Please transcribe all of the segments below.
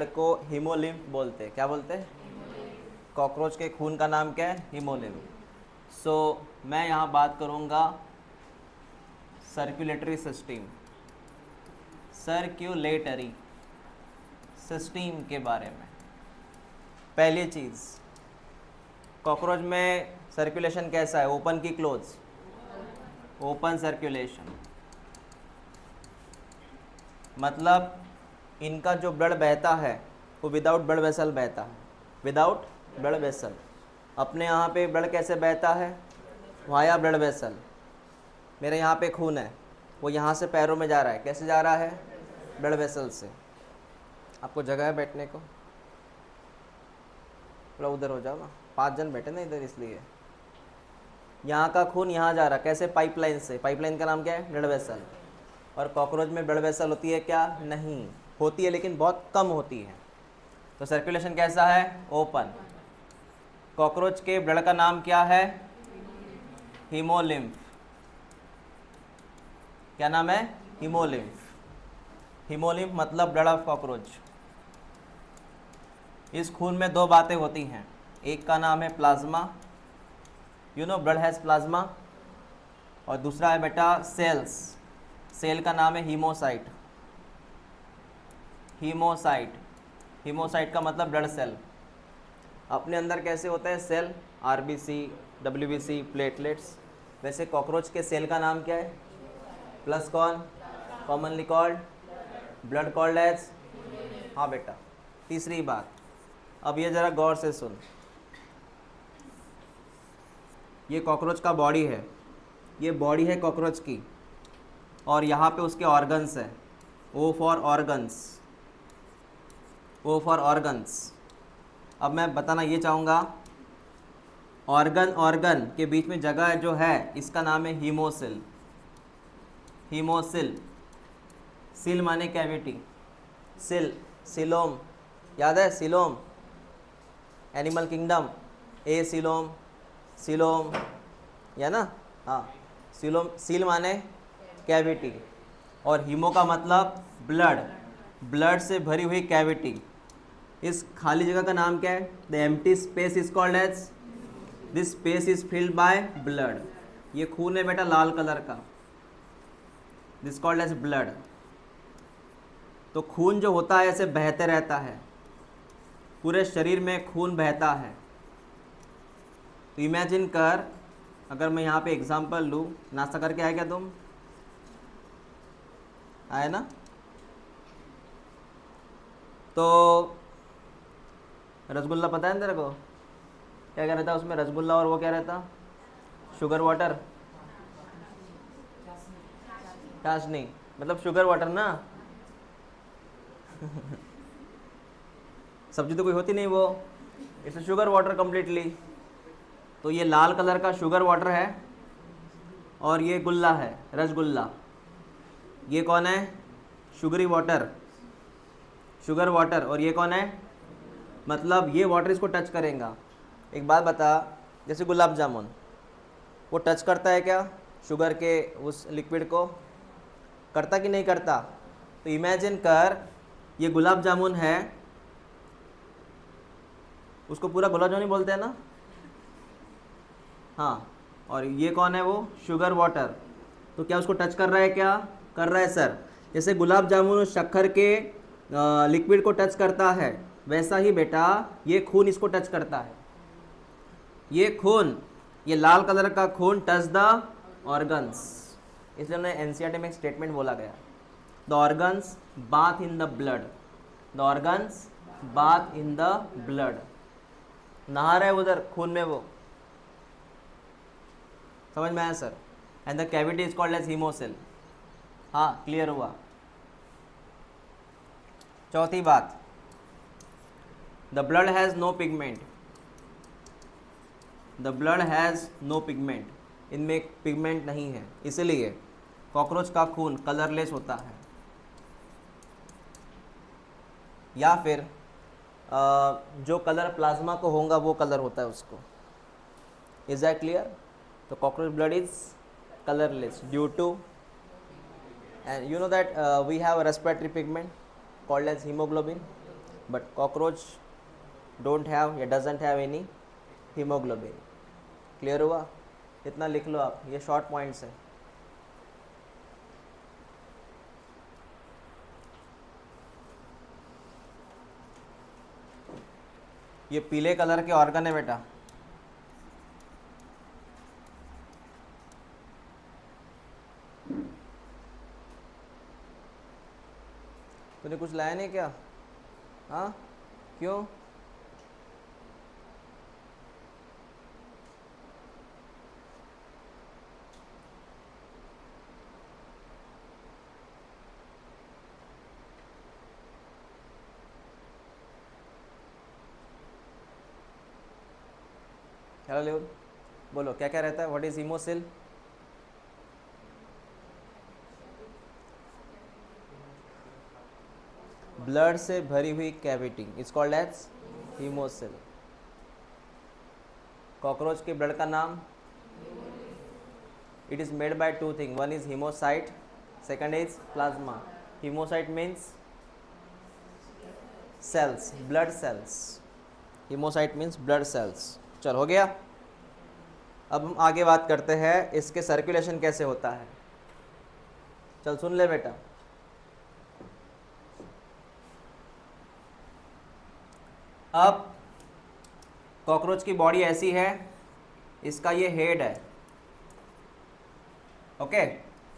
Blood को haemolymph बोलते हैं। क्या बोलते हैं? कॉकरोच के खून का नाम क्या है? हीमोलिम्फ। सो मैं यहाँ बात करूँगा सर्कुलेटरी सिस्टम, सर्कुलेटरी सिस्टम के बारे में। पहली चीज़, कॉकरोच में सर्कुलेशन कैसा है? ओपन की क्लोज? Open circulation. मतलब इनका जो ब्लड बहता है वो विदाउट ब्लड वेसल बहता है, विदाउट ब्लड वेसल। अपने यहाँ पे ब्लड कैसे बहता है? Via blood vessel. मेरे यहाँ पे खून है, वो यहाँ से पैरों में जा रहा है, कैसे जा रहा है? ब्लड वेसल से। आपको जगह है बैठने को? थोड़ा उधर हो जाओ ना, 5 जन बैठे ना इधर, इसलिए। यहाँ का खून यहाँ जा रहा है, कैसे? पाइपलाइन से। पाइपलाइन का नाम क्या है? Blood vessel. और कॉकरोच में ब्लड वेसल होती है क्या? नहीं होती है, लेकिन बहुत कम होती है। तो सर्कुलेशन कैसा है? ओपन। कॉकरोच के ब्लड का नाम क्या है? हीमोलिम्फ। क्या नाम है? हीमोलिम्फ। हीमोलिम्फ मतलब ब्लड ऑफ कॉकरोच। इस खून में 2 बातें होती हैं, एक का नाम है plasma, you know blood has plasma, और दूसरा है बेटा सेल्स। सेल का नाम है हीमोसाइट। हीमोसाइट, हीमोसाइट का मतलब ब्लड सेल। अपने अंदर कैसे होता है सेल? RBC, WBC, platelets. वैसे कॉकरोच के सेल का नाम क्या है? प्लस कौन? Commonly called blood called as. हाँ बेटा। तीसरी बात, अब ये ज़रा गौर से सुन। ये कॉकरोच का बॉडी है, ये बॉडी है कॉकरोच की, और यहाँ पे उसके ऑर्गन्स है। O for organs, O for organs. अब मैं बताना ये चाहूँगा, ऑर्गन के बीच में जगह जो है इसका नाम है हीमोसिल। हीमोसिल। सिल माने कैविटी, सिल, सिलोम, याद है? सिलोम, एनिमल किंगडम, ए सिलोम, सिलोम, या ना? हाँ, सिलोम। सील माने कैविटी, और हीमो का मतलब ब्लड, ब्लड से भरी हुई कैविटी। इस खाली जगह का नाम क्या है? The empty space is called as, this space is filled by blood. ये खून है बेटा लाल कलर का, दिस कॉल्ड एज ब्लड। तो खून जो होता है ऐसे बहते रहता है, पूरे शरीर में खून बहता है। तो इमेजिन कर, अगर मैं यहाँ पे एग्जांपल लूँ, नाश्ता करके आए क्या तुम? आए ना? तो रसगुल्ला पता है तेरे को क्या क्या रहता? उसमें रसगुल्ला और वो क्या रहता? शुगर वाटर, चाशनी, मतलब शुगर वाटर ना। सब्जी तो कोई होती नहीं वो, इट्स शुगर वाटर कम्प्लीटली। तो ये लाल कलर का शुगर वाटर है, और ये गुल्ला है, रसगुल्ला। ये कौन है? Sugary water, sugar water. और ये कौन है? मतलब ये वाटर इसको टच करेगा। एक बात बता, जैसे गुलाब जामुन, वो टच करता है क्या शुगर के उस लिक्विड को? करता कि नहीं करता? तो इमेजिन कर, ये गुलाब जामुन है, उसको पूरा गुलाब जामुन बोलते हैं ना? हाँ, और ये कौन है? वो शुगर वाटर। तो क्या उसको टच कर रहा है? क्या कर रहा है सर? जैसे गुलाब जामुन उस शक्कर के लिक्विड को टच करता है, वैसा ही बेटा ये खून इसको टच करता है। ये खून, ये लाल कलर का खून टच द ऑर्गन्स। इसलिए उन्हें एनसीईआरटी में एक स्टेटमेंट बोला गया, the organs bath in the blood, the organs bath in the blood. नहा रहे उधर खून में वो। समझ में आया sir? And the cavity is called as haemocoel. हाँ, क्लियर हुआ? चौथी बात, the blood has no pigment, the blood has no pigment. इनमें एक पिगमेंट नहीं है, इसलिए कॉकरोच का खून कलरलेस होता है। या फिर जो कलर प्लाज्मा को होगा वो कलर होता है उसको। Is that clear? तो cockroach blood is colourless due to, and you know that we have a respiratory pigment called as hemoglobin. But cockroach don't have या doesn't have any haemoglobin. Clear हुआ? इतना लिख लो आप, ये शॉर्ट पॉइंट्स है। ये पीले कलर के ऑर्गन है बेटा। तूने कुछ लाया नहीं क्या? हाँ, क्यों? हेलो लेवल, बोलो क्या क्या रहता है? What is haemocoel? ब्लड से भरी हुई cavity is called as haemocoel. Cockroach के ब्लड का नाम? It is made by two thing, one is haemocyte, second is plasma. Haemocyte means cells, blood cells. Haemocyte means blood cells. चल हो गया। अब हम आगे बात करते हैं इसके सर्कुलेशन कैसे होता है। चल सुन ले बेटा, अब कॉकरोच की बॉडी ऐसी है, इसका ये हेड है, ओके।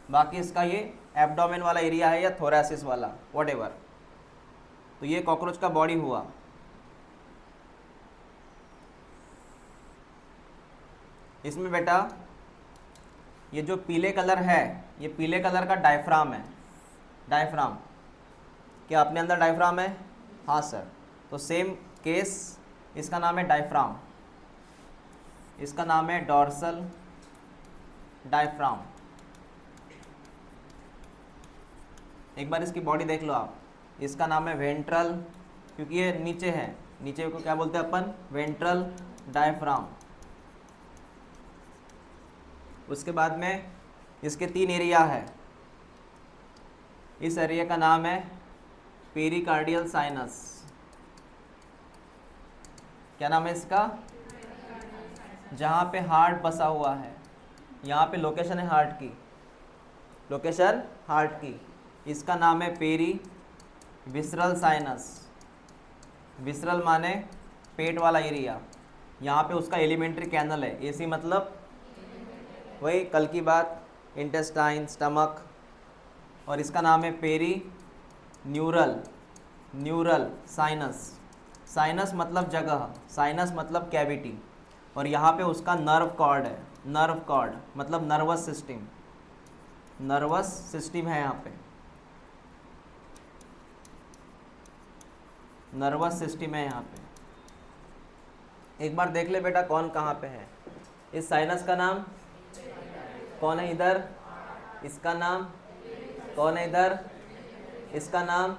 बाकी इसका ये एब्डोमेन वाला एरिया है या थोरैसिस वाला, व्हाटएवर। तो ये कॉकरोच का बॉडी हुआ। इसमें बेटा ये जो पीले कलर है, ये पीले कलर का डायफ्राम है। डायफ्राम, क्या अपने अंदर डायफ्राम है? हाँ सर। तो सेम केस, इसका नाम है डायफ्राम, इसका नाम है डॉर्सल डायफ्राम। एक बार इसकी बॉडी देख लो आप। इसका नाम है वेंट्रल, क्योंकि ये नीचे है, नीचे को क्या बोलते हैं अपन? Ventral diaphragm. उसके बाद में इसके तीन एरिया है। इस एरिया का नाम है पेरिकार्डियल साइनस। क्या नाम है इसका? जहाँ पे हार्ट बसा हुआ है, यहाँ पे लोकेशन है हार्ट की, लोकेशन हार्ट की। इसका नाम है पेरी विसरल साइनस। विसरल माने पेट वाला एरिया। यहाँ पे उसका एलिमेंट्री कैनल है। एसी मतलब वही कल की बात, इंटेस्टाइन, स्टमक। और इसका नाम है peri neural, neural sinus. Sinus मतलब जगह, साइनस मतलब कैविटी। और यहाँ पे उसका नर्व कॉर्ड है। नर्व कॉर्ड मतलब नर्वस सिस्टम, नर्वस सिस्टम है यहाँ पे, नर्वस सिस्टम है यहाँ पे। एक बार देख ले बेटा कौन कहाँ पे है। इस साइनस का नाम कौन है इधर? इसका नाम कौन है इधर? इसका नाम,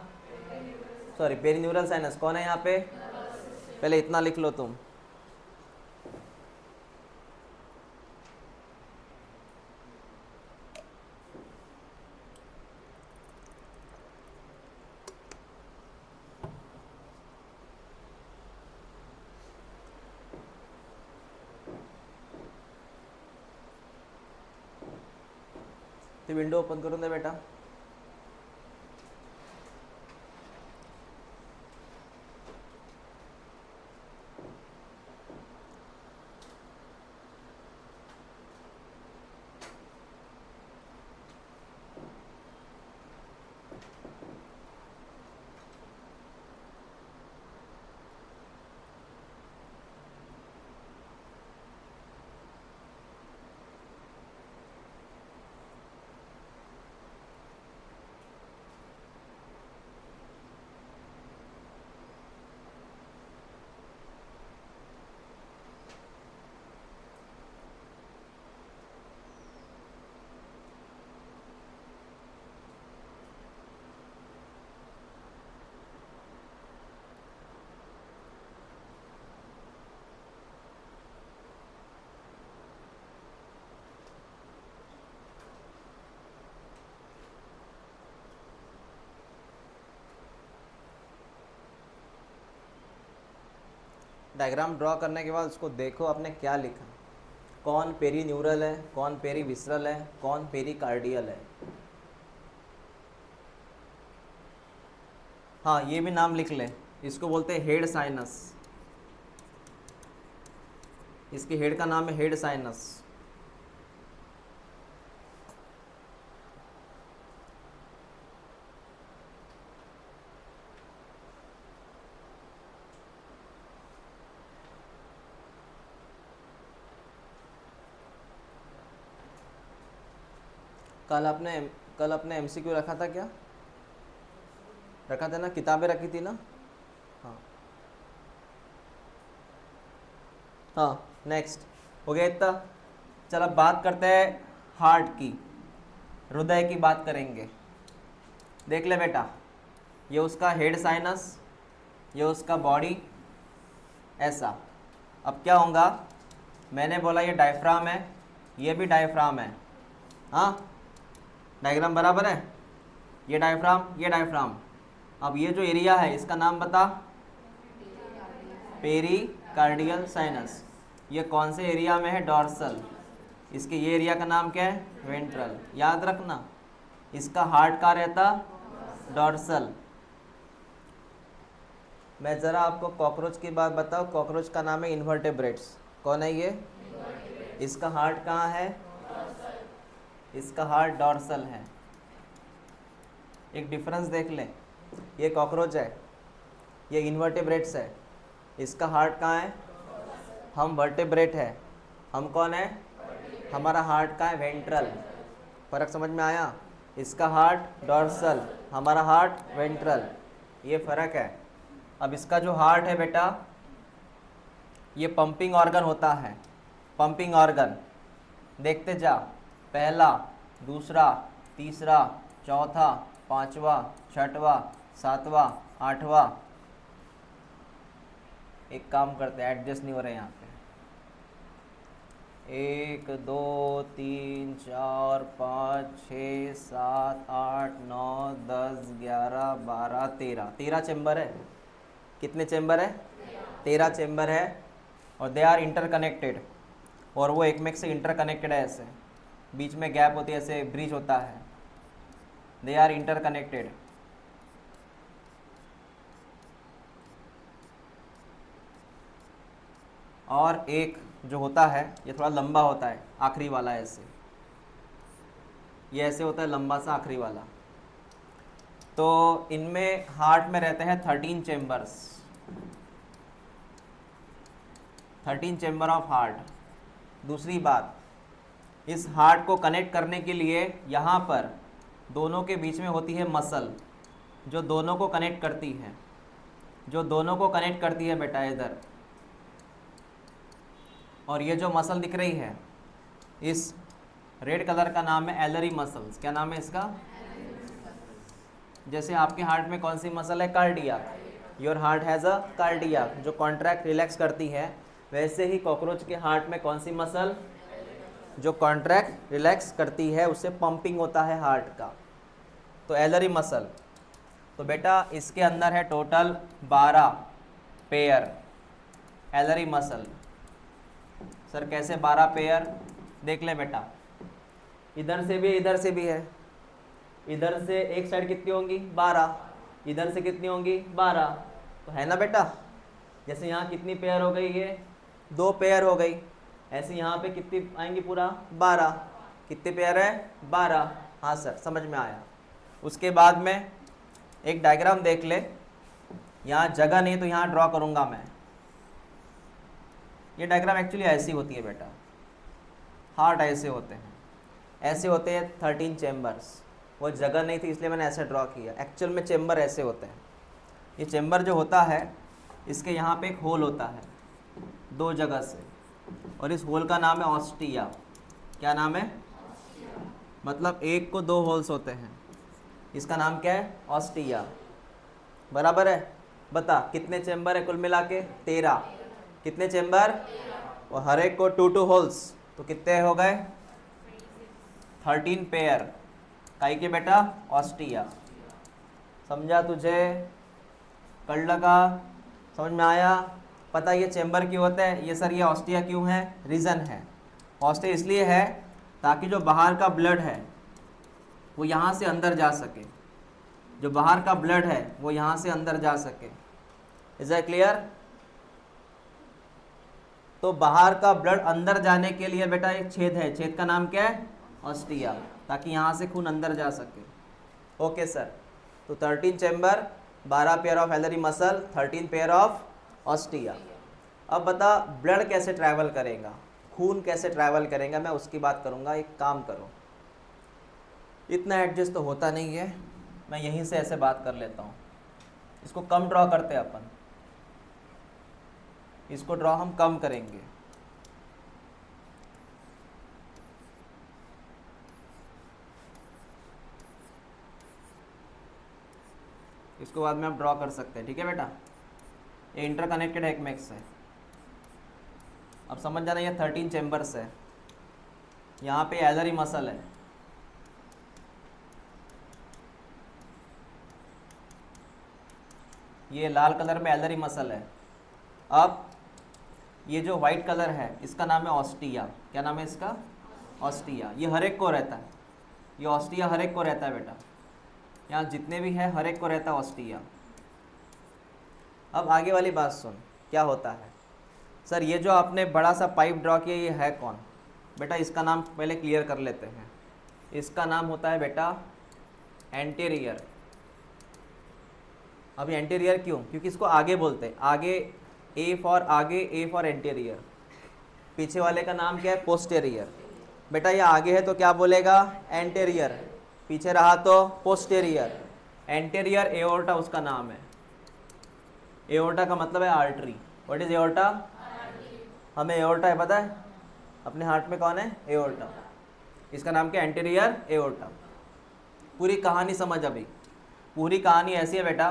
सॉरी, पेरिन्यूरल साइनस कौन है यहाँ पे? पहले इतना लिख लो तुम। तो विंडो ओपन करो ना बेटा। डायग्राम ड्रॉ करने के बाद उसको देखो आपने क्या लिखा, कौन पेरी न्यूरल है, कौन पेरी विसरल है, कौन पेरी कार्डियल है। हाँ ये भी नाम लिख ले, इसको बोलते हैं हेड साइनस, इसके हेड का नाम है हेड साइनस। कल अपने एमसीक्यू रखा था क्या, रखा था ना, किताबें रखी थी ना। हाँ हाँ नेक्स्ट हो गया इतना। चल अब बात करते हैं हार्ट की, हृदय की बात करेंगे। देख ले बेटा, ये उसका हेड साइनस, ये उसका बॉडी, ऐसा। अब क्या होगा, मैंने बोला ये डायफ्राम है, ये भी डायफ्राम है। हाँ डायग्राम बराबर है, ये डायफ्राम ये डायफ्राम। अब ये जो एरिया है इसका नाम बता, पेरिकार्डियल साइनस। ये कौन से एरिया में है, डॉर्सल। इसके ये एरिया का नाम क्या है, वेंट्रल। याद रखना, इसका हार्ट कहाँ रहता, डॉर्सल। मैं ज़रा आपको कॉकरोच की बात बताऊँ, कॉकरोच का नाम है इन्वर्टेब्रेट्स। कौन है ये, इसका हार्ट कहाँ है, इसका हार्ट डॉर्सल है। एक डिफरेंस देख लें, ये कॉकरोच है, ये इन्वर्टेब्रेट्स है, इसका हार्ट कहाँ है, हम वर्टेब्रेट है, हम कौन है, हमारा हार्ट कहाँ है, वेंट्रल। फ़र्क समझ में आया, इसका हार्ट डॉर्सल, हमारा हार्ट वेंट्रल, ये फ़र्क है। अब इसका जो हार्ट है बेटा, ये पंपिंग ऑर्गन होता है, पंपिंग ऑर्गन। देखते जा, पहला, दूसरा, तीसरा, चौथा, पांचवा, छठवा, सातवां, आठवां। एक काम करते हैं, एडजस्ट नहीं हो रहे यहाँ पे। 1 2 3 4 5 6 7 8 9 10 11 12 13, 13 चेम्बर है। कितने चेम्बर है, 13 चेम्बर है। और दे आर इंटरकनेक्टेड, और वो एक में से इंटरकनेक्टेड है, ऐसे बीच में गैप होती है, ऐसे ब्रिज होता है। They are interconnected. और एक जो होता है ये थोड़ा लंबा होता है, आखिरी वाला ऐसे, ये ऐसे होता है लंबा सा आखिरी वाला। तो इनमें हार्ट में रहते हैं 13 चेम्बर्स, 13 चेम्बर ऑफ हार्ट। दूसरी बात, इस हार्ट को कनेक्ट करने के लिए यहाँ पर दोनों के बीच में होती है मसल, जो दोनों को कनेक्ट करती है, जो दोनों को कनेक्ट करती है बेटा इधर। और ये जो मसल दिख रही है, इस रेड कलर का नाम है एलरी मसल्स। क्या नाम है इसका, जैसे आपके हार्ट में कौन सी मसल है, cardiac. Your heart has a cardiac, जो कॉन्ट्रैक्ट रिलैक्स करती है। वैसे ही कॉकरोच के हार्ट में कौन सी मसल, जो कॉन्ट्रैक्ट रिलैक्स करती है, उससे पंपिंग होता है हार्ट का, तो एलरी मसल। तो बेटा इसके अंदर है टोटल 12 पेयर एलरी मसल। सर कैसे 12 पेयर, देख ले बेटा, इधर से भी इधर से भी है। इधर से एक साइड कितनी होंगी, 12, इधर से कितनी होंगी, 12, तो है ना बेटा। जैसे यहाँ कितनी पेयर हो गई, ये 2 पेयर हो गई, ऐसे यहाँ पे कितनी आएंगी, पूरा 12। कितने पेयर है, 12। हाँ सर समझ में आया। उसके बाद में एक डायग्राम देख ले, यहाँ जगह नहीं तो यहाँ ड्रॉ करूँगा मैं। ये डायग्राम एक्चुअली ऐसी होती है बेटा, हार्ट ऐसे होते हैं, ऐसे होते हैं 13 चेम्बर्स। वो जगह नहीं थी इसलिए मैंने ऐसे ड्रॉ किया, एक्चुअल में चेम्बर ऐसे होते हैं। ये चेम्बर जो होता है, इसके यहाँ पे एक होल होता है 2 जगह से, और इस होल का नाम है ऑस्टिया। क्या नाम है, मतलब एक को 2 होल्स होते हैं, इसका नाम क्या है, ऑस्टिया। बराबर है। बता कितने चेम्बर है कुल मिला के, 13। कितने चेम्बर, और हर एक को 2 होल्स, तो कितने हो गए, 13 पेयर। काई के बेटा, ऑस्टिया। समझा तुझे, कर लगा, समझ में आया। पता ये चेम्बर क्यों होता है, ये सर ये ऑस्टिया क्यों है, रीज़न है ऑस्टिया इसलिए है ताकि जो बाहर का ब्लड है वो यहाँ से अंदर जा सके, जो बाहर का ब्लड है वो यहाँ से अंदर जा सके। Is that clear? तो बाहर का ब्लड अंदर जाने के लिए बेटा एक छेद है, छेद का नाम क्या है, ऑस्टिया, ताकि यहाँ से खून अंदर जा सके। ओके सर, तो 13 chamber, 12 pair of एलरी muscle, 13 pair of ostia. अब बता ब्लड कैसे ट्रैवल करेगा, खून कैसे ट्रैवल करेगा, मैं उसकी बात करूँगा। एक काम करो, इतना एडजस्ट तो होता नहीं है, मैं यहीं से ऐसे बात कर लेता हूँ। इसको कम ड्रॉ करते हैं अपन, इसको ड्रॉ हम कम करेंगे। इसको बाद में आप ड्रॉ कर सकते हैं, ठीक है बेटा। ये इंटरकनेक्टेड हेकमेक्स है। अब समझ जाना, ये 13 चेम्बर्स है, यहाँ पे एलरी मसल है, ये लाल कलर में एलरी मसल है। अब ये जो वाइट कलर है इसका नाम है ऑस्टिया। क्या नाम है इसका, ऑस्टिया। ये हर एक को रहता है, ये ऑस्टिया हर एक को रहता है बेटा, यहाँ जितने भी है हर एक को रहता है ऑस्टिया। अब आगे वाली बात सुन, क्या होता है सर, ये जो आपने बड़ा सा पाइप ड्रॉ किया ये है कौन, बेटा इसका नाम पहले क्लियर कर लेते हैं। इसका नाम होता है बेटा एंटीरियर। अब एंटीरियर क्यों, क्योंकि इसको आगे बोलते हैं, आगे ए फॉर आगे, ए फॉर एंटीरियर। पीछे वाले का नाम क्या है, पोस्टेरियर। बेटा ये आगे है तो क्या बोलेगा, एंटीरियर, पीछे रहा तो पोस्टेरियर। एंटीरियर एओर्टा उसका नाम है। एओर्टा का मतलब है आर्टरी। व्हाट इज एओर्टा, हमें एओर्टा है पता है, अपने हार्ट में कौन है, एओर्टा। इसका नाम क्या, एंटीरियर एओर्टा। पूरी कहानी समझ। अभी पूरी कहानी ऐसी है बेटा,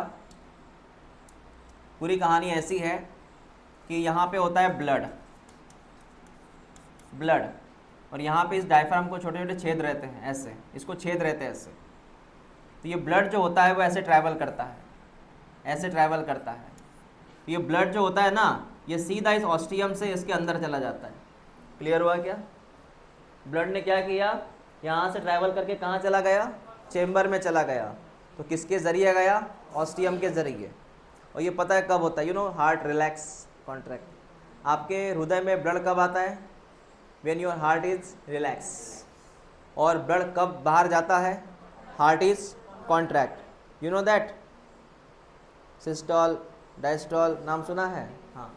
पूरी कहानी ऐसी है कि यहाँ पे होता है ब्लड, ब्लड, और यहाँ पे इस डायफ्राम को छोटे छोटे छेद रहते हैं, ऐसे इसको छेद रहते हैं ऐसे। तो ये ब्लड जो होता है वो ऐसे ट्रैवल करता है, ऐसे ट्रैवल करता है। ये ब्लड जो होता है ना, ये सीधा इस ऑस्टियम से इसके अंदर चला जाता है। क्लियर हुआ क्या? ब्लड ने क्या किया, यहाँ से ट्रैवल करके कहाँ चला गया, चेम्बर में चला गया। तो किसके ज़रिए गया, ऑस्टियम के ज़रिए। और ये पता है कब होता है, you know, heart relax contract. आपके हृदय में ब्लड कब आता है, when your heart is relax. और ब्लड कब बाहर जाता है, heart is contract. You know that, systole diastole नाम सुना है, हाँ।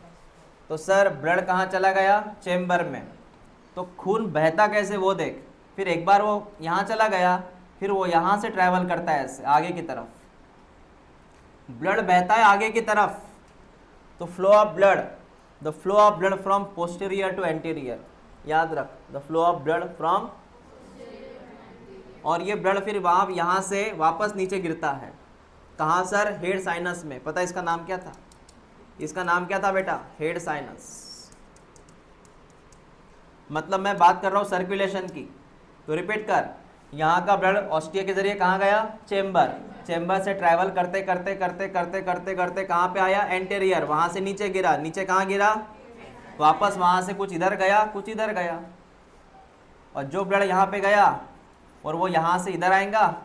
तो सर ब्लड कहाँ चला गया, चेम्बर में। तो खून बहता कैसे वो देख, फिर एक बार वो यहाँ चला गया, फिर वो यहाँ से ट्रैवल करता है ऐसे आगे की तरफ, ब्लड बहता है आगे की तरफ। तो flow of blood, the flow of blood from posterior to anterior, याद रख, the flow of blood from, और ये ब्लड फिर वहाँ यहाँ से वापस नीचे गिरता है। कहाँ सर, हेड साइनस में। पता है इसका नाम क्या था, इसका नाम क्या था बेटा, हेड साइनस। मतलब मैं बात कर रहा हूँ सर्कुलेशन की, तो रिपीट कर, यहाँ का ब्लड ऑस्टिया के जरिए कहाँ गया, चेम्बर, चेम्बर से ट्रैवल करते करते करते करते करते करते कहाँ पे आया, एंटीरियर, वहाँ से नीचे गिरा, नीचे कहाँ गिरा, वापस वहाँ से कुछ इधर गया, कुछ इधर गया। और जो ब्लड यहाँ पे गया और वो यहाँ से इधर आएगा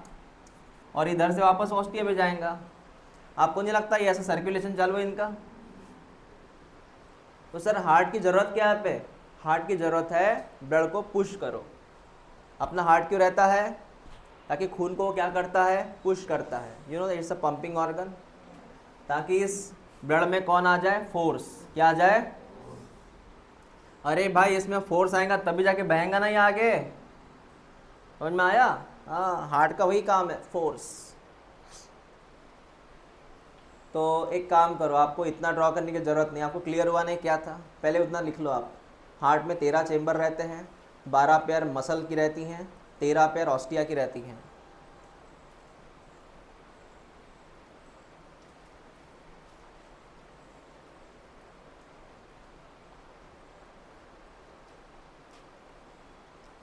और इधर से वापस ऑस्टिया पे जाएगा। आपको नहीं लगता ये ऐसा सर्कुलेशन चालू है इनका? तो सर हार्ट की ज़रूरत क्या है पे, हार्ट की ज़रूरत है ब्लड को पुश करो। अपना हार्ट क्यों रहता है, ताकि खून को क्या करता है, पुश करता है। You know it's a pumping organ, ताकि इस ब्लड में कौन आ जाए, फोर्स। क्या आ जाए, अरे भाई इसमें फोर्स आएगा तभी जाके बहेगा ना ये आगे, समझ में आया? हाँ, हार्ट का वही काम है, फोर्स। तो एक काम करो, आपको इतना ड्रॉ करने की ज़रूरत नहीं। आपको क्लियर हुआ नहीं क्या था, पहले उतना लिख लो आप। हार्ट में 13 चेम्बर रहते हैं, 12 पेयर मसल की रहती हैं, 13 पेयर ऑस्टिया की रहती हैं।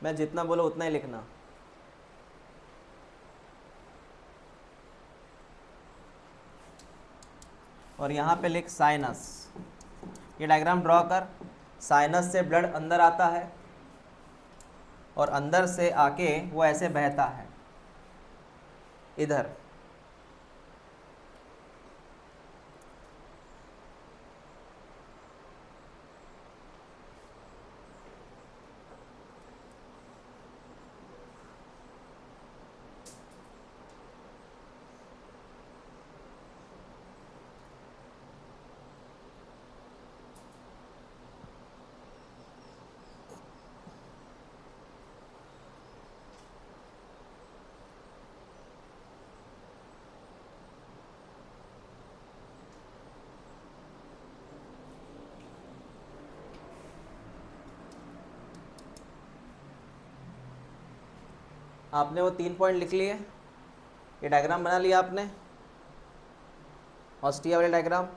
मैं जितना बोलो उतना ही लिखना। और यहाँ पे लिख साइनस, ये डायग्राम ड्रॉ कर। साइनस से ब्लड अंदर आता है और अंदर से आके वो ऐसे बहता है इधर। आपने वो 3 पॉइंट लिख लिए, ये डायग्राम बना लिया आपने, ऑस्टिया वाले डायग्राम।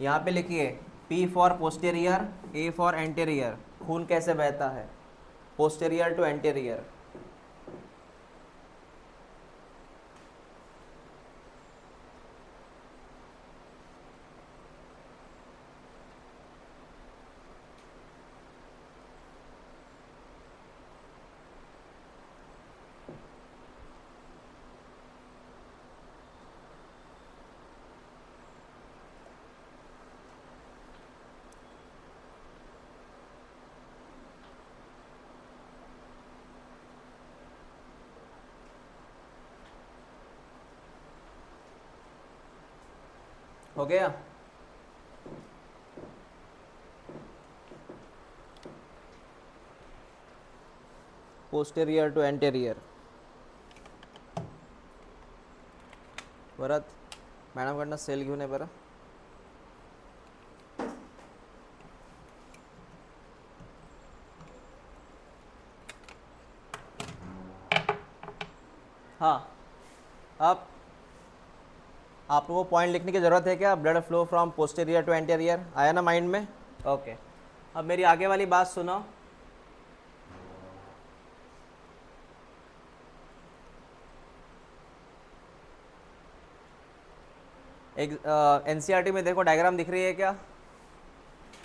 यहाँ पे लिखिए P for posterior, A for anterior. खून कैसे बहता है पोस्टेरियर टू एंटेरियर। हो गया? Posterior to anterior. परत मॅडम कडनं सेल घेऊन ये बरं। हाँ, अब आपको वो पॉइंट लिखने की ज़रूरत है क्या? Blood flow from posterior to anterior आया ना माइंड में? ओके। अब मेरी आगे वाली बात सुनो। एक एनसीईआरटी में देखो डायग्राम दिख रही है क्या?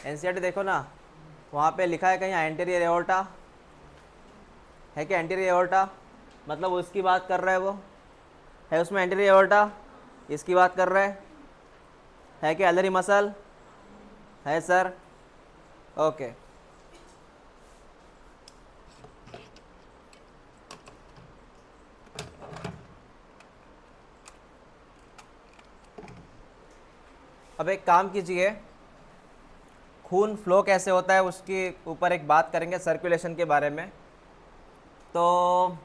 एनसीईआरटी देखो ना, वहाँ पे लिखा है कहीं एंटेरियर एओर्टा है क्या? एंटेरियर एओर्टा मतलब उसकी बात कर रहा है वो, है उसमें एंटेरियर एओर्टा, इसकी बात कर रहे है कि एलरी मसल है सर? ओके। अब एक काम कीजिए, खून फ्लो कैसे होता है उसके ऊपर एक बात करेंगे, सर्कुलेशन के बारे में। तो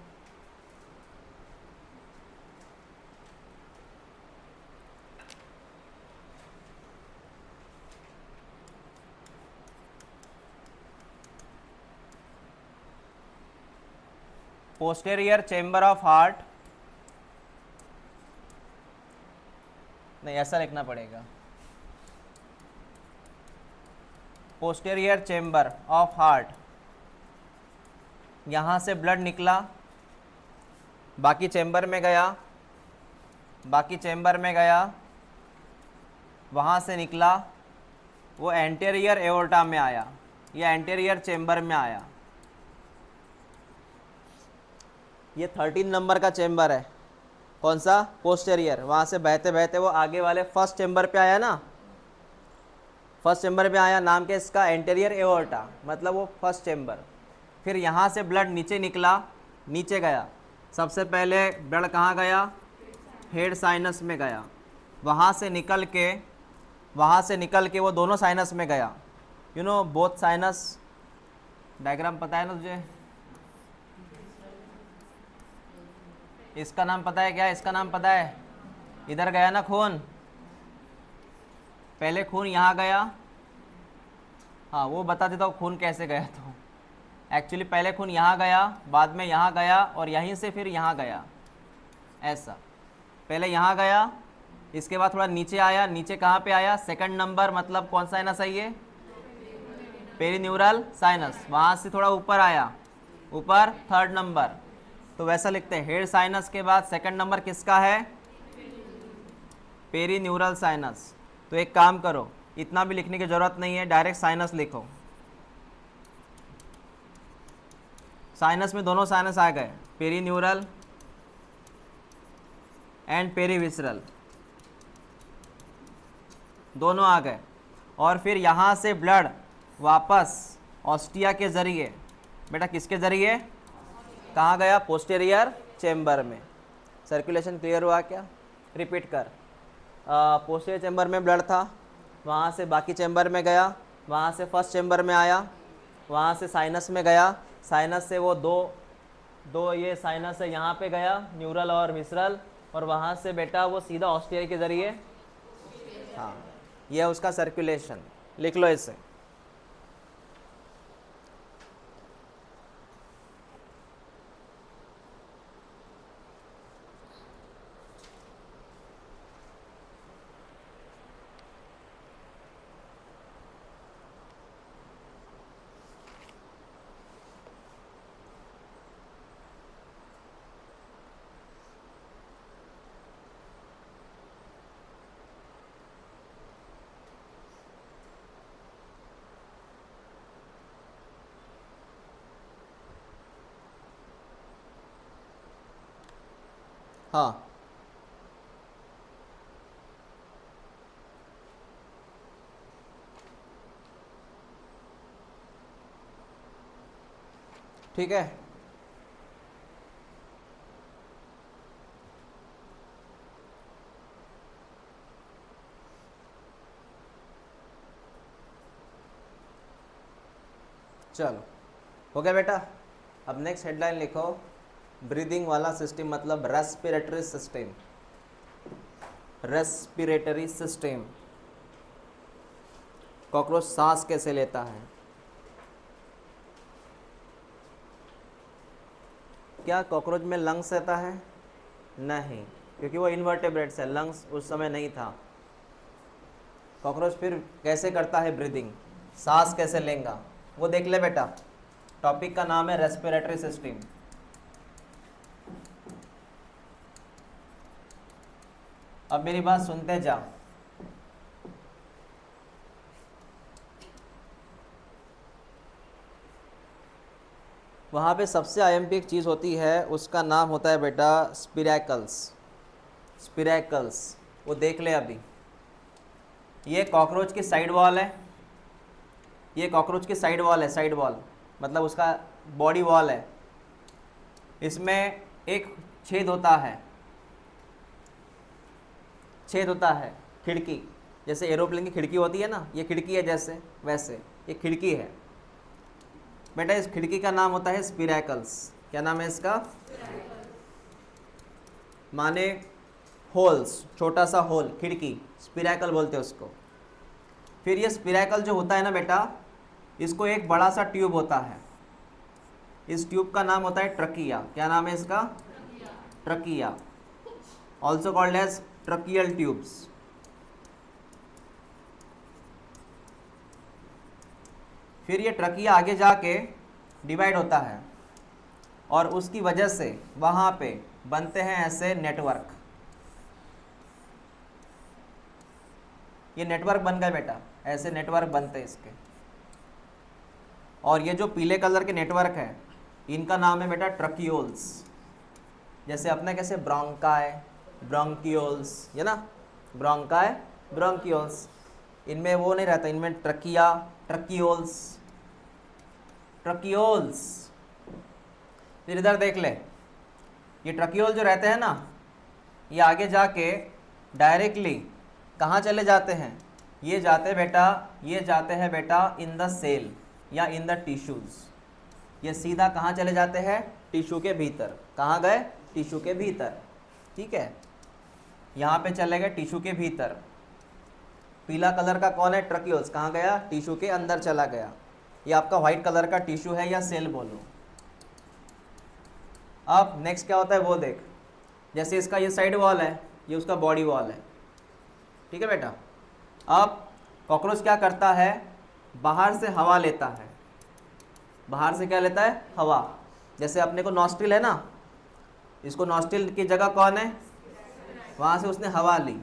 पोस्टेरियर चेंबर ऑफ हार्ट, नहीं ऐसा लिखना पड़ेगा, पोस्टेरियर चेंबर ऑफ हार्ट। यहाँ से ब्लड निकला, बाकी चेंबर में गया, बाकी चेंबर में गया, वहाँ से निकला, वो एंटेरियर एओर्टा में आया या एंटेरियर चेंबर में आया। ये 13 नंबर का चेंबर है, कौन सा? पोस्टेरियर। वहाँ से बहते बहते वो आगे वाले फर्स्ट चेंबर पे आया ना, फर्स्ट चेंबर पे आया, नाम के इसका एंटेरियर एओर्टा, मतलब वो फर्स्ट चेंबर। फिर यहाँ से ब्लड नीचे निकला, नीचे गया, सबसे पहले ब्लड कहाँ गया? हेड साइनस में गया, वहाँ से निकल के वो दोनों साइनस में गया। You know both sinus, diagram पता है ना तुझे? इसका नाम पता है क्या? इसका नाम पता है? इधर गया ना खून, पहले खून यहाँ गया। हाँ वो बता देता हूँ खून कैसे गया। तो एक्चुअली पहले खून यहाँ गया, बाद में यहाँ गया और यहीं से फिर यहाँ गया, ऐसा। पहले यहाँ गया, इसके बाद थोड़ा नीचे आया। नीचे कहाँ पे आया? सेकंड नंबर, मतलब कौन साइनस है ये? Perineural sinus. वहाँ से थोड़ा ऊपर आया, ऊपर थर्ड नंबर, तो वैसा लिखते हैं, हेड साइनस के बाद सेकंड नंबर किसका है? Perineural sinus. तो एक काम करो, इतना भी लिखने की जरूरत नहीं है, डायरेक्ट साइनस लिखो। साइनस में दोनों साइनस आ गए, पेरीन्यूरल एंड पेरीविसरल, दोनों आ गए। और फिर यहाँ से ब्लड वापस ऑस्टिया के ज़रिए, बेटा किसके ज़रिए, कहाँ गया? पोस्टीरियर चेम्बर में। सर्कुलेशन क्लियर हुआ क्या? रिपीट कर। पोस्टीरियर चेम्बर में ब्लड था, वहाँ से बाकी चेम्बर में गया, वहाँ से फर्स्ट चेम्बर में आया, वहाँ से साइनस में गया, साइनस से वो दो ये साइनस है यहाँ पे गया, न्यूरल और विसरल, और वहाँ से बेटा वो सीधा ऑस्टियर के ज़रिए, हाँ ये है उसका सर्कुलेशन। लिख लो इसे। हाँ ठीक है। चलो हो गया बेटा। अब नेक्स्ट हेडलाइन लिखो, ब्रीदिंग वाला सिस्टम मतलब respiratory system. Respiratory system, cockroach सांस कैसे लेता है? क्या कॉकरोच में लंग्स रहता है? नहीं, क्योंकि वो इन्वर्टेब्रेट्स है, लंग्स उस समय नहीं था। कॉकरोच फिर कैसे करता है ब्रीदिंग, सांस कैसे लेगा वो देख ले बेटा। टॉपिक का नाम है रेस्पिरेटरी सिस्टम। अब मेरी बात सुनते जा। वहाँ पे सबसे आईएमपी एक चीज़ होती है, उसका नाम होता है बेटा स्पिरैकल्स। स्पिरैकल्स वो देख ले अभी। ये कॉकरोच की साइड वॉल है, ये कॉकरोच की साइड वॉल है, साइड वॉल मतलब उसका बॉडी वॉल है। इसमें एक छेद होता है, छेद होता है, खिड़की, जैसे एरोप्लेन की खिड़की होती है ना, ये खिड़की है जैसे, वैसे ये खिड़की है बेटा। इस खिड़की का नाम होता है स्पिरैकल्स। क्या नाम है इसका? माने होल्स, छोटा सा होल, खिड़की, स्पिरैकल बोलते हैं उसको। फिर ये स्पिरैकल जो होता है ना बेटा, इसको एक बड़ा सा ट्यूब होता है, इस ट्यूब का नाम होता है ट्रकिया। क्या नाम है इसका? Trachea, also called as tracheal tubes. फिर ये ट्रकिया आगे जाके डिवाइड होता है और उसकी वजह से वहाँ पे बनते हैं ऐसे नेटवर्क। ये नेटवर्क बन गए बेटा, ऐसे नेटवर्क बनते हैं इसके। और ये जो पीले कलर के नेटवर्क है, इनका नाम है बेटा ट्रकियोल्स। जैसे अपने कैसे ब्रोंकाई, ब्रोंकियोल्स, ये ना, ब्रोंकाई, ब्रोंकियोल्स, इनमें वो नहीं रहता, इनमें ट्रकिया, ट्रकियोल्स, ट्रकियोल्स। फिर इधर देख ले, ये ट्रकियोल जो रहते हैं ना, ये आगे जाके डायरेक्टली कहाँ चले जाते हैं? ये जाते बेटा, ये जाते हैं बेटा इन द सेल या इन द टिश्यूज़। ये सीधा कहाँ चले जाते हैं? टिश्यू के भीतर। कहाँ गए? टिश्यू के भीतर। ठीक है, यहाँ पे चले गए टिश्यू के भीतर। पीला कलर का कौन है? ट्रकियोल्स। कहाँ गया? टिश्यू के अंदर चला गया। ये आपका व्हाइट कलर का टिश्यू है या सेल बोलो। अब नेक्स्ट क्या होता है वो देख। जैसे इसका ये साइड वॉल है, ये उसका बॉडी वॉल है, ठीक है बेटा। अब कॉकरोच क्या करता है? बाहर से हवा लेता है। बाहर से क्या लेता है? हवा। जैसे अपने को नॉस्ट्रिल है ना, इसको नॉस्ट्रिल की जगह कौन है, वहाँ से उसने हवा ली,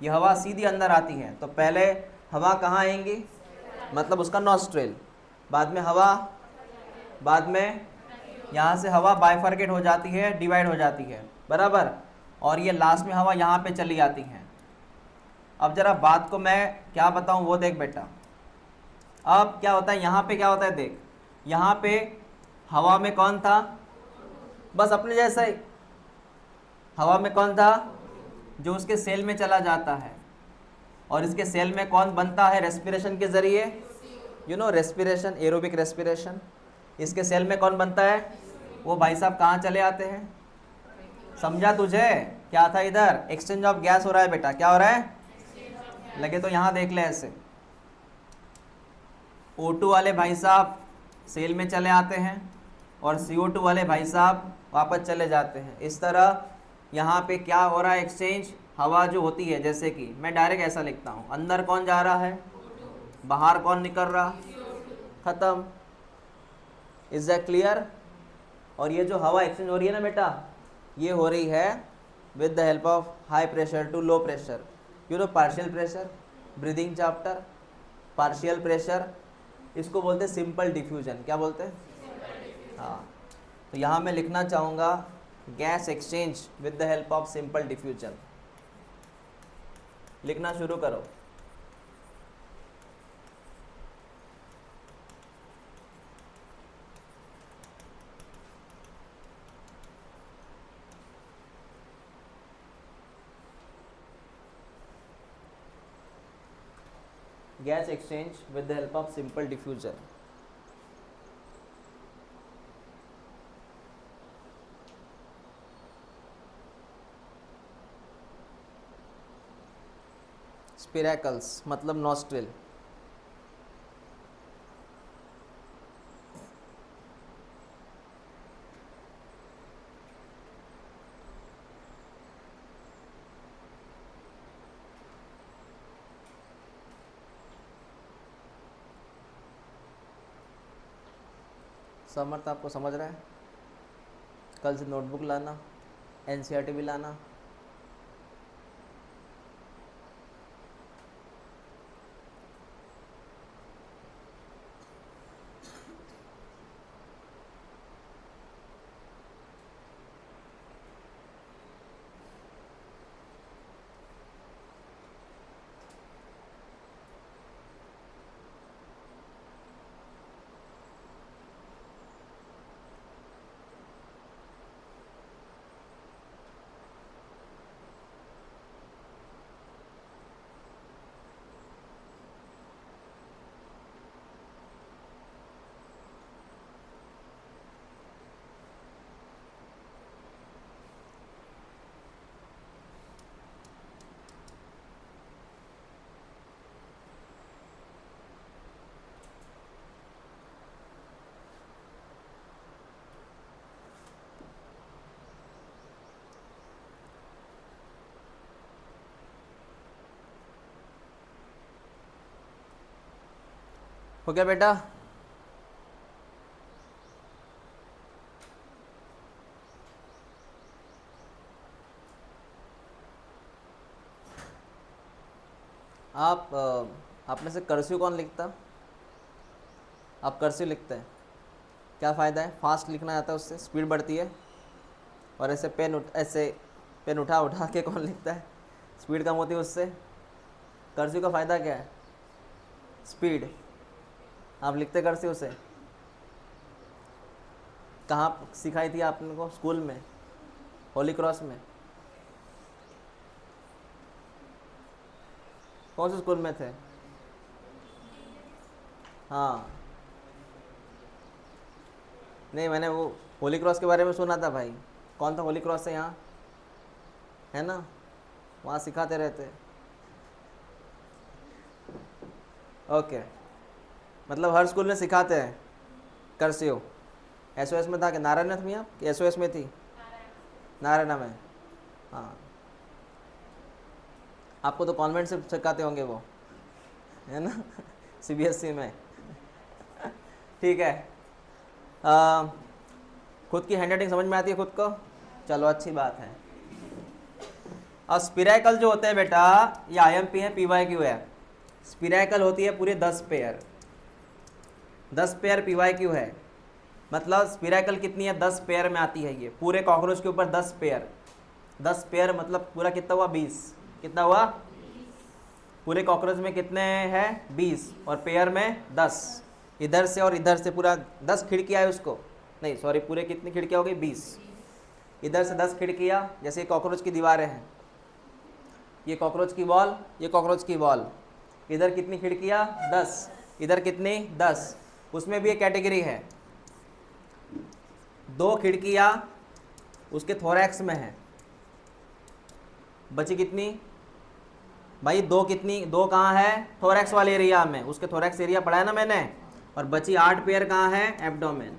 ये हवा सीधी अंदर आती है, तो पहले हवा कहाँ आएंगी, मतलब उसका नॉस्ट्रिल, बाद में हवा, बाद में यहाँ से हवा बाइफर्केट हो जाती है, डिवाइड हो जाती है, बराबर, और ये लास्ट में हवा यहाँ पे चली आती है। अब जरा बात को मैं क्या बताऊँ वो देख बेटा। अब क्या होता है यहाँ पे, क्या होता है देख, यहाँ पे हवा में कौन था, बस अपने जैसा ही, हवा में कौन था, जो उसके सेल में चला जाता है, और इसके सेल में कौन बनता है रेस्पिरेशन के जरिए, you know respiration, aerobic respiration. इसके सेल में कौन बनता है, वो भाई साहब कहाँ चले आते हैं, समझा तुझे, क्या था इधर, एक्सचेंज ऑफ गैस हो रहा है बेटा, क्या हो रहा है, लगे तो यहाँ देख ले ऐसे, O2 वाले भाई साहब सेल में चले आते हैं और CO2 वाले भाई साहब वापस चले जाते हैं। इस तरह यहाँ पे क्या हो रहा है, एक्सचेंज, हवा जो होती है, जैसे कि मैं डायरेक्ट ऐसा लिखता हूँ, अंदर कौन जा रहा है, बाहर कौन निकल रहा, ख़त्म। Is that clear. और ये जो हवा एक्सचेंज हो रही है ना बेटा, ये हो रही है with the help of high pressure to low pressure, you know partial pressure, breathing chapter, partial pressure, इसको बोलते हैं सिंपल डिफ्यूजन। क्या बोलते हैं, हाँ। तो यहाँ मैं लिखना चाहूँगा gas exchange with the help of simple diffusion. लिखना शुरू करो। Gas exchange with the help of simple diffusion. Spiracles मतलब नॉस्ट्रिल, समर्थ आपको समझ रहा है। कल से नोटबुक लाना, NCERT भी लाना। हो गया बेटा। आप में से कर्सिव कौन लिखता, आप कर्सिव लिखते हैं, क्या फ़ायदा है, फास्ट लिखना आता है, उससे स्पीड बढ़ती है। और ऐसे पेन उठा उठा के कौन लिखता है, स्पीड कम होती है उससे। कर्सिव का फ़ायदा क्या है, स्पीड। आप लिखते कर्सिव से, कहाँ सिखाई थी आपने को, स्कूल में, होली क्रॉस में, कौन से स्कूल में थे, हाँ नहीं मैंने वो होली क्रॉस के बारे में सुना था भाई। कौन था होली क्रॉस से यहाँ, है ना, वहाँ सिखाते रहते। ओके, मतलब हर स्कूल में सिखाते हैं कर्सिव। SOS में था कि नारायण में, आप SOS में थी, नारायण में, हाँ। आपको तो कॉन्वेंट से सिखाते होंगे वो, है ना, CBSE में। ठीक है, खुद की हैंड राइटिंग समझ में आती है खुद को, चलो अच्छी बात है। अब स्पिराइकल जो होते हैं बेटा, ये IMP है, PYQ है। स्पिराइकल होती है पूरे 10 पेयर, 10 पेयर PYQ है। मतलब स्पिराइकल कितनी है, 10 पेयर में आती है ये पूरे कॉकरोच के ऊपर। 10 पेयर, 10 पेयर मतलब पूरा कितना हुआ, 20। कितना हुआ, पूरे कॉकरोच में कितने हैं, 20, और पेयर में 10। इधर से और इधर से पूरा 10 खिड़कियाँ है उसको, नहीं सॉरी, पूरे कितनी खिड़कियाँ हो गई, 20। इधर से 10 खिड़कियाँ, जैसे कॉकरोच की दीवारें हैं, ये कॉकरोच की वॉल, ये कॉकरोच की वॉल। इधर कितनी खिड़कियाँ, 10। इधर कितनी, 10। उसमें भी एक कैटेगरी है, 2 खिड़कियाँ उसके थोरैक्स में है, बची कितनी भाई, 2 कितनी, 2 कहाँ है, थोरैक्स वाले एरिया में, उसके थोरैक्स एरिया पढ़ा है ना मैंने। और बची 8 पेयर कहाँ है, एब्डोमेन।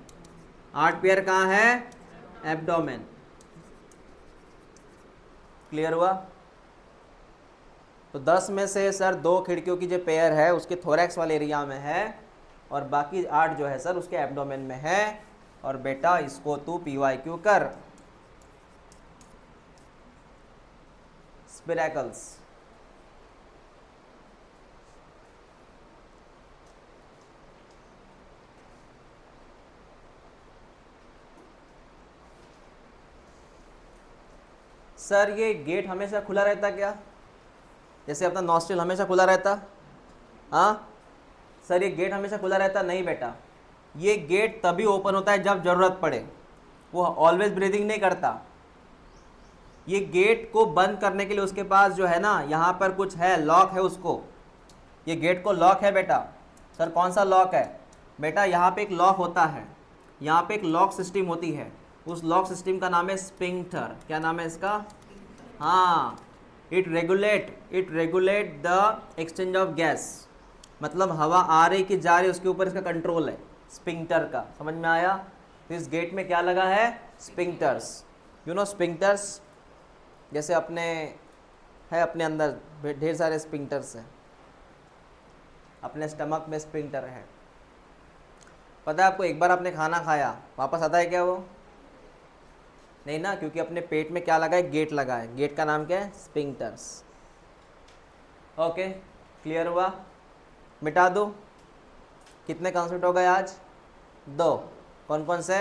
8 पेयर कहाँ है, एब्डोमेन। क्लियर हुआ। तो 10 में से सर 2 खिड़कियों की जो पेयर है उसके थोरैक्स वाले एरिया में है, और बाकी 8 जो है सर उसके एब्डोमेन में है। और बेटा इसको तू PYQ कर। स्पिरैकल्स, सर ये गेट हमेशा खुला रहता क्या, जैसे अपना नॉस्ट्रिल हमेशा खुला रहता, हाँ सर ये गेट हमेशा खुला रहता, नहीं बेटा, ये गेट तभी ओपन होता है जब ज़रूरत पड़े, वो ऑलवेज ब्रीदिंग नहीं करता। ये गेट को बंद करने के लिए उसके पास जो है ना, यहाँ पर कुछ है, लॉक है उसको, ये गेट को लॉक है बेटा। सर कौन सा लॉक है बेटा, यहाँ पे एक लॉक होता है, यहाँ पे एक लॉक सिस्टम होती है, उस लॉक सिस्टम का नाम है स्पिंक्टर। क्या नाम है इसका, हाँ, it regulate the exchange of gas, मतलब हवा आ रही कि जा रही उसके ऊपर इसका कंट्रोल है, स्पिंक्टर का। समझ में आया। तो इस गेट में क्या लगा है, स्पिंक्टर्स। यू नो स्पिंक्टर्स, जैसे अपने है, अपने अंदर ढेर सारे स्पिंक्टर्स हैं, अपने स्टमक में स्पिंक्टर है। पता है आपको, एक बार आपने खाना खाया वापस आता है क्या वो, नहीं ना, क्योंकि अपने पेट में क्या लगा है, गेट लगा है। गेट का नाम क्या है, स्पिंक्टर्स। ओके क्लियर हुआ। मिटा दो। कितने कॉन्सेप्ट हो गए आज, 2। कौन कौन से,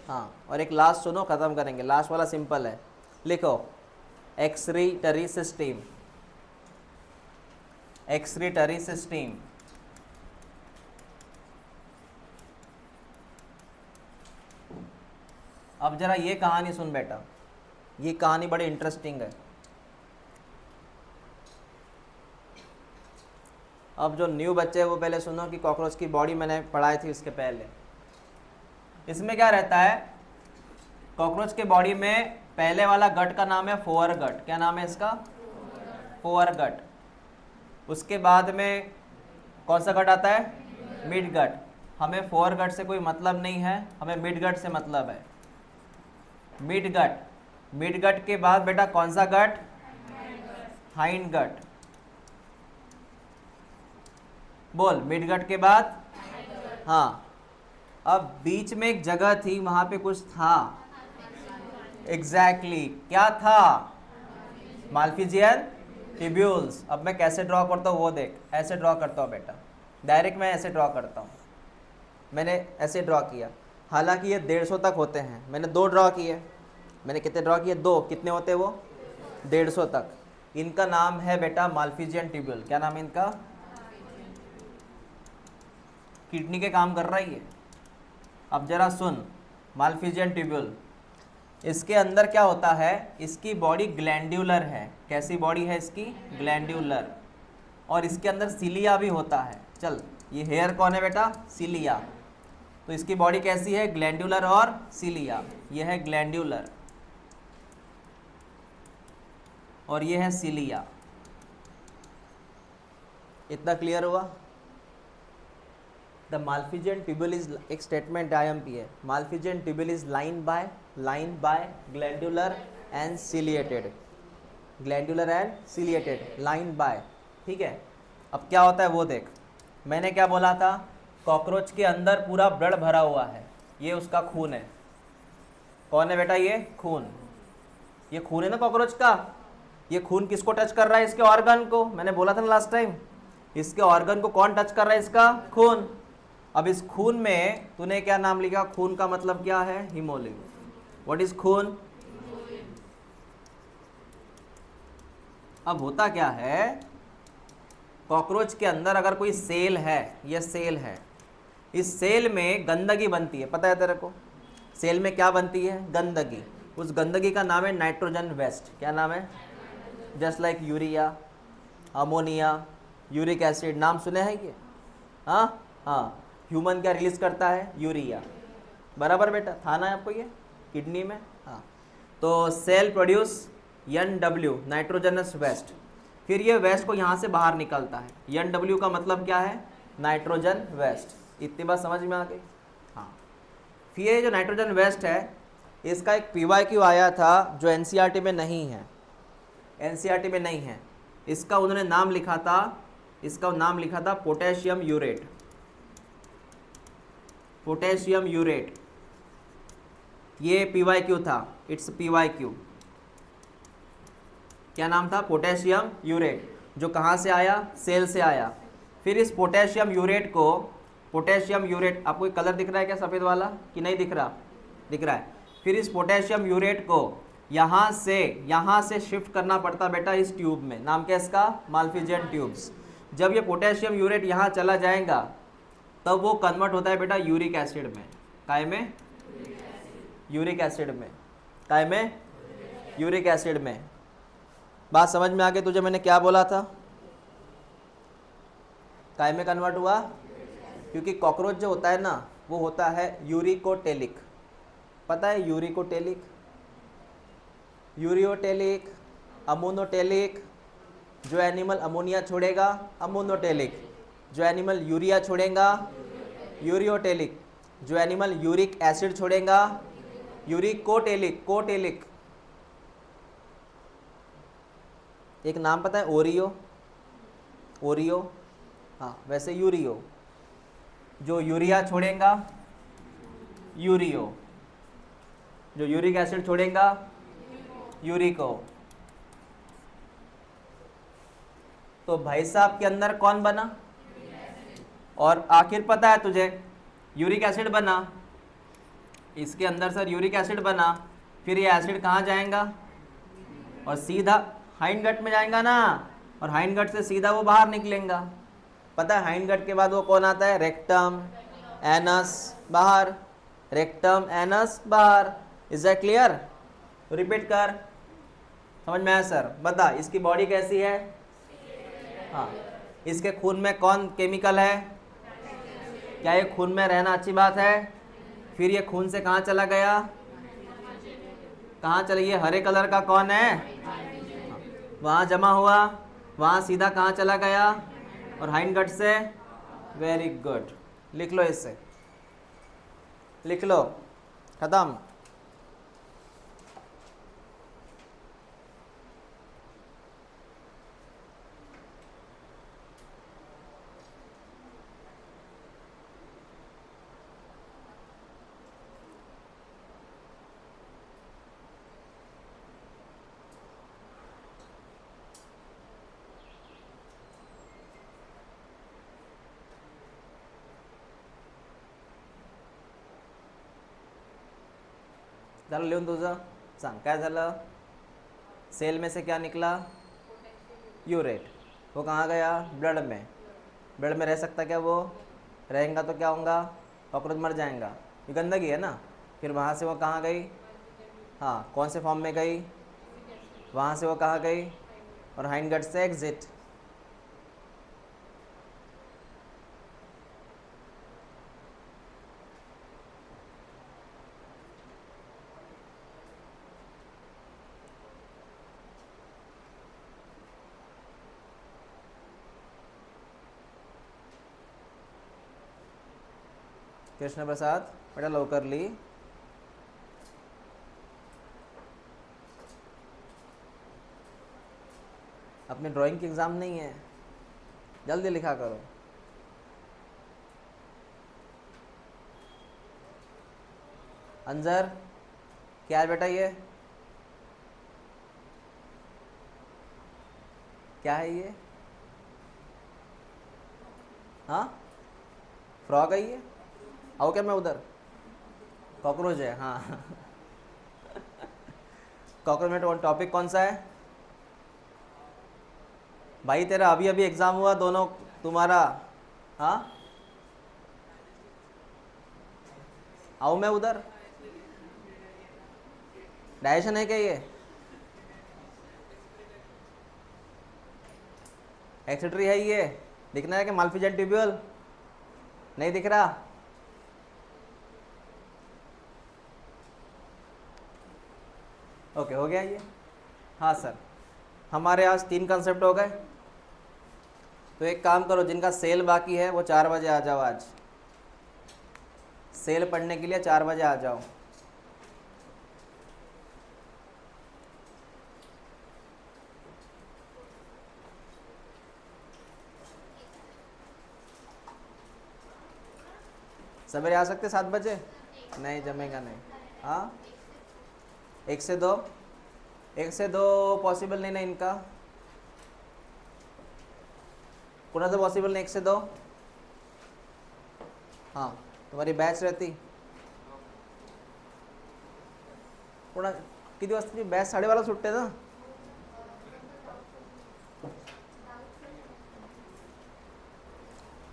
हाँ, और एक लास्ट सुनो, ख़त्म करेंगे। लास्ट वाला सिंपल है, लिखो एक्सक्रीटरी सिस्टम, एक्सक्रीटरी सिस्टम। अब जरा ये कहानी सुन बेटा, ये कहानी बड़ी इंटरेस्टिंग है। अब जो न्यू बच्चे हैं वो पहले सुनो कि कॉकरोच की बॉडी मैंने पढ़ाई थी इसके पहले। इसमें क्या रहता है, कॉकरोच के बॉडी में पहले वाला गट का नाम है फोअर गट। क्या नाम है इसका, फोअर गट। उसके बाद में कौन सा गट आता है, मिड गट। हमें फोअर गट से कोई मतलब नहीं है, हमें मिड गट से मतलब है। मिड गट, मिड गट के बाद बेटा कौन सा गट, हाइंड गट। बोल, मिड गट के बाद, हाँ। अब बीच में एक जगह थी, वहां पे कुछ था, एग्जैक्टली क्या था, माल्फिजियन ट्यूब्यूल्स। अब मैं कैसे ड्रॉ करता हूँ वो देख, ऐसे ड्रॉ करता हूँ बेटा, डायरेक्ट मैं ऐसे ड्रॉ करता हूँ। मैंने ऐसे ड्रॉ किया, हालांकि ये 150 तक होते हैं, मैंने 2 ड्रॉ किए। मैंने कितने ड्रॉ किए, 2। कितने होते हैं वो, 150 तक। इनका नाम है बेटा माल्फिजियन ट्यूब्यूल। क्या नाम है इनका, किडनी के काम कर रहा है ये। अब जरा सुन, माल्फिजियन ट्यूब्यूल, इसके अंदर क्या होता है, इसकी बॉडी ग्लैंड्यूलर है। कैसी बॉडी है इसकी, ग्लैंड्यूलर। और इसके अंदर सिलिया भी होता है। चल, ये हेयर कौन है बेटा, सिलिया। तो इसकी बॉडी कैसी है, ग्लैंड्यूलर और सिलिया। ये है ग्लैंड्यूलर और ये है सिलिया। इतना क्लियर हुआ। द माल्फिजियन ट्यूब्यूल इज, एक स्टेटमेंट IMP है, Malpighian tubule is line by glandular and ciliated, glandular and ciliated, line by. ठीक है। अब क्या होता है वो देख, मैंने क्या बोला था, कॉकरोच के अंदर पूरा ब्लड भरा हुआ है, ये उसका खून है। कौन है बेटा? ये खून। ये खून है ना कॉकरोच का। ये खून किसको टच कर रहा है? इसके ऑर्गन को। मैंने बोला था ना लास्ट टाइम, इसके ऑर्गन को कौन टच कर रहा है? इसका खून। अब इस खून में तूने क्या नाम लिखा? खून का मतलब क्या है? हीमोलिन। व्हाट इज खून? अब होता क्या है, कॉकरोच के अंदर अगर कोई सेल है, ये सेल है, इस सेल में गंदगी बनती है, पता है तेरे को? सेल में क्या बनती है? गंदगी। उस गंदगी का नाम है नाइट्रोजन वेस्ट। क्या नाम है? Just like urea, ammonia, uric acid, नाम सुने हैं ये? हाँ हाँ। ह्यूमन क्या रिलीज करता है? यूरिया। बराबर बेटा, था ना आपको ये किडनी में? हाँ। तो cell produce NW, nitrogenous waste. फिर ये वेस्ट को यहाँ से बाहर निकलता है। NW का मतलब क्या है? Nitrogen waste. इतनी बात समझ में आ गई? हाँ। फिर ये जो नाइट्रोजन वेस्ट है, इसका एक PYQ आया था जो NCERT में नहीं है। NCERT में नहीं है। इसका उन्होंने नाम लिखा था, इसका नाम लिखा था पोटेशियम यूरेट। पोटेशियम यूरेट, ये PYQ था। It's PYQ। क्या नाम था? Potassium urate. जो कहाँ से आया? सेल से आया। फिर इस पोटेशियम यूरेट को, पोटेशियम यूरेट, आपको एक कलर दिख रहा है क्या सफ़ेद वाला कि नहीं दिख रहा? दिख रहा है। फिर इस पोटेशियम यूरेट को यहाँ से शिफ्ट करना पड़ता बेटा इस ट्यूब में। नाम क्या इसका? Malpighian tubes. जब ये पोटेशियम यूरेट यहाँ चला जाएगा तब वो कन्वर्ट होता है बेटा यूरिक एसिड में। काय में? यूरिक एसिड में। काय में? यूरिक एसिड में। बात समझ में आ गई तुझे मैंने क्या बोला था? काय में कन्वर्ट हुआ? क्योंकि कॉकरोच जो होता है ना, वो होता है यूरिकोटेलिक। पता है यूरिकोटेलिक? Ureotelic, ammonotelic. जो एनिमल अमोनिया छोड़ेगा अमोनोटेलिक, जो एनिमल यूरिया छोड़ेगा यूरियोटेलिक, जो एनिमल यूरिक एसिड छोड़ेगा यूरिकोटेलिक। कोटेलिक। एक नाम पता है? ओरियो। ओरियो, हाँ, वैसे यूरियो। जो यूरिया छोड़ेगा यूरियो, जो यूरिक एसिड छोड़ेगा यूरिको। तो भाई साहब के अंदर कौन बना? और आखिर पता है तुझे, यूरिक एसिड बना, इसके अंदर सर यूरिक एसिड बना। फिर ये एसिड कहाँ जाएगा? और सीधा हाइंड गट में जाएगा ना, और हाइंड गट से सीधा वो बाहर निकलेगा। पता है हाइंड गट के बाद वो कौन आता है? रेक्टम, एनस, बाहर। रेक्टम, एनस, बाहर। Is that clear? तो रिपीट कर। समझ में आया सर? बता इसकी बॉडी कैसी है? हाँ। इसके खून में कौन केमिकल है? क्या ये खून में रहना अच्छी बात है? फिर ये खून से कहाँ चला गया? कहाँ चला? ये हरे कलर का कौन है? वहाँ जमा हुआ, वहाँ सीधा कहाँ चला गया? और हाइंड गट से। वेरी गुड, लिख लो, इससे लिख लो, खत्म। झालं लिहून तुझं? सांग काय झालं? सेल में से क्या निकला? यूरेट। वो कहाँ गया? ब्लड में। ब्लड में रह सकता क्या वो? रहेगा तो क्या होगा? कॉकरोच मर जाएगा। ये गंदगी है ना। फिर वहाँ से वो कहाँ गई? हाँ, कौन से फॉर्म में गई? वहाँ से वो कहाँ गई? और हाइंड गट से एग्जिट। कृष्ण प्रसाद बेटा लवकर ली। अपने ड्राइंग की एग्ज़ाम नहीं है, जल्दी लिखा करो। अंजर क्या है बेटा ये? क्या है ये? हाँ, फ्रॉग है ये? आओ क्या मैं उधर? कॉकरोच है, हाँ। कॉकरोच में टॉपिक कौन सा है भाई तेरा? अभी अभी एग्ज़ाम हुआ दोनों तुम्हारा। हाँ, आओ मैं उधर। डाइजेशन है क्या ये? एक्सेटरी है ये? दिखना है कि माल्फिजन ट्यूब्यूल? नहीं दिख रहा? ओके, हो गया ये। हाँ सर, हमारे आज 3 कंसेप्ट हो गए। तो एक काम करो, जिनका सेल बाकी है वो 4 बजे आ जाओ। आज सेल पढ़ने के लिए 4 बजे आ जाओ। सवेरे आ सकते 7 बजे? नहीं जमेगा नहीं। हाँ, 1 से 2? 1 से 2 पॉसिबल नहीं ना इनका? पुनः तो पॉसिबल नहीं 1 से 2? हाँ, तुम्हारी बैच रहती पुन्हा किती वाजताची बॅच? 12:30 सुटते ना?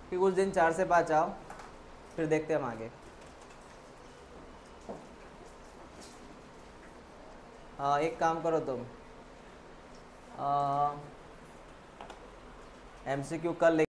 फिर उस दिन 4 से 5 आओ, फिर देखते हैं हम आगे। हाँ, एक काम करो तुम, MCQ कल